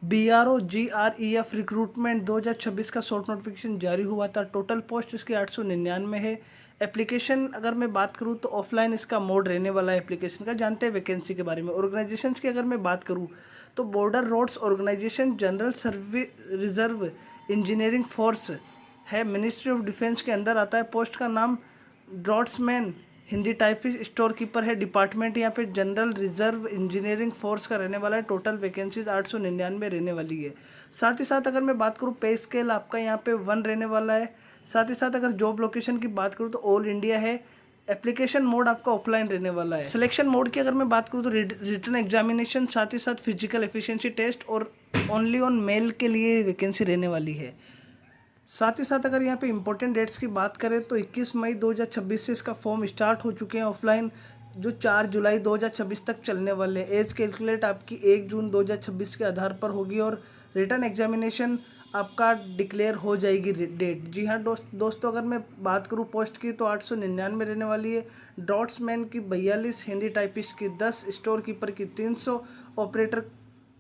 BRO GREF recruitment 2026 का short notification जारी हुआ था। टोटल पोस्ट इसकी 899 है। एप्लीकेशन अगर मैं बात करूँ तो ऑफलाइन इसका मोड रहने वाला है एप्लीकेशन का। जानते हैं वैकेंसी के बारे में। ऑर्गेनाइजेशंस की अगर मैं बात करूँ तो border roads organisation, general service reserve engineering force है, मिनिस्ट्री ऑफ डिफेंस के अंदर आता है। पोस्ट का नाम draughtsman Hindi typist store keeper है। डिपार्टमेंट यहाँ पे जनरल रिजर्व इंजीनियरिंग फोर्स का रहने वाला है। टोटल वैकेंसीज 899 रहने वाली है। साथ ही साथ अगर मैं बात करूँ पे स्केल आपका यहाँ पे 1 रहने वाला है। साथ ही साथ अगर जॉब लोकेशन की बात करूँ तो ऑल इंडिया है। एप्लीकेशन मोड आपका ऑफलाइन रहने वाला है। सिलेक्शन मोड की अगर मैं बात करूँ तो रिटन एग्जामिनेशन, साथ ही साथ फिजिकल एफिशिएंसी टेस्ट और ओनली ऑन मेल के लिए वैकेंसी रहने वाली है। साथ ही साथ अगर यहाँ पे इंपॉर्टेंट डेट्स की बात करें तो 21 मई 2026 से इसका फॉर्म स्टार्ट हो चुके हैं ऑफलाइन, जो 4 जुलाई 2026 तक चलने वाले हैं। एज कैलकुलेट आपकी 1 जून 2026 के आधार पर होगी और रिटर्न एग्जामिनेशन आपका डिक्लेयर हो जाएगी डेट। जी हाँ दोस्तों, अगर मैं बात करूँ पोस्ट की तो 899 रहने वाली है। डॉट्समैन की 42, हिंदी टाइपिस्ट की 10, स्टोर कीपर की 300, ऑपरेटर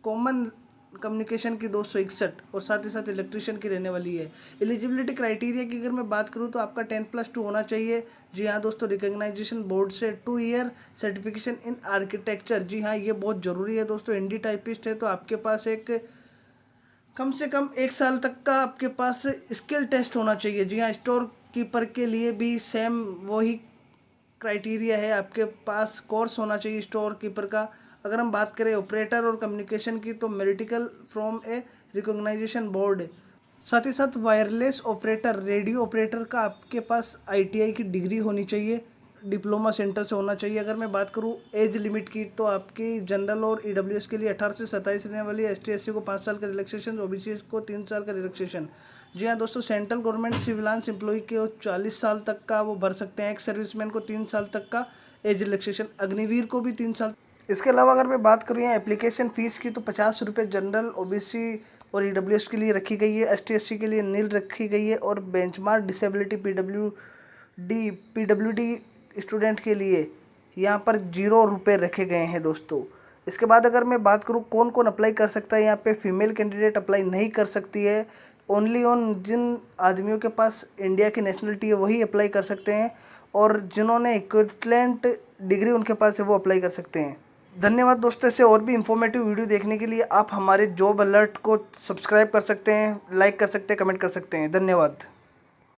कॉमन कम्युनिकेशन की 261 और साथ ही साथ इलेक्ट्रिशियन की रहने वाली है। एलिजिबिलिटी क्राइटेरिया की अगर मैं बात करूँ तो आपका 10+2 होना चाहिए। जी हाँ दोस्तों, रिकग्नाइजेशन बोर्ड से 2 ईयर सर्टिफिकेशन इन आर्किटेक्चर। जी हाँ, ये बहुत ज़रूरी है दोस्तों। हिंदी टाइपिस्ट है तो आपके पास एक कम से कम 1 साल तक का आपके पास स्किल टेस्ट होना चाहिए। जी हाँ, स्टोर कीपर के लिए भी सेम वही क्राइटेरिया है, आपके पास कोर्स होना चाहिए स्टोर कीपर का। अगर हम बात करें ऑपरेटर और कम्युनिकेशन की तो मेरिटिकल फ्रॉम ए रिकॉग्नाइजेशन बोर्ड। साथ ही साथ वायरलेस ऑपरेटर, रेडियो ऑपरेटर का आपके पास ITI की डिग्री होनी चाहिए, डिप्लोमा सेंटर से होना चाहिए। अगर मैं बात करूँ एज लिमिट की तो आपकी जनरल और EWS के लिए 18 से 27 रहने वाली है। ST/SC को 5 साल का रिलैक्सेशन, OBC को 3 साल का रिलैक्सेशन। जी हाँ दोस्तों, सेंट्रल गवर्नमेंट सिविलांस एम्प्लॉय के 40 साल तक का वो भर सकते हैं। एक्स सर्विसमैन को 3 साल तक का एज रिलैक्सेशन, अग्निवीर को भी 3 साल। इसके अलावा अगर मैं बात करूँ यहाँ एप्लीकेशन फ़ीस की तो 50 रुपये जनरल, OBC और EWS के लिए रखी गई है। ST/SC के लिए नील रखी गई है और बेंचमार्क डिसेबिलिटी PWD स्टूडेंट के लिए यहाँ पर 0 रुपये रखे गए हैं दोस्तों। इसके बाद अगर मैं बात करूँ कौन कौन अप्लाई कर सकता है, यहाँ पे फीमेल कैंडिडेट अप्लाई नहीं कर सकती है। ओनली ऑन जिन आदमियों के पास इंडिया की नेशनलिटी है वही अप्लाई कर सकते हैं और जिन्होंने इक्विवेलेंट डिग्री उनके पास है वो अप्लाई कर सकते हैं। धन्यवाद दोस्तों। ऐसे और भी इंफॉर्मेटिव वीडियो देखने के लिए आप हमारे जॉब अलर्ट को सब्सक्राइब कर सकते हैं, लाइक कर सकते हैं, कमेंट कर सकते हैं। धन्यवाद।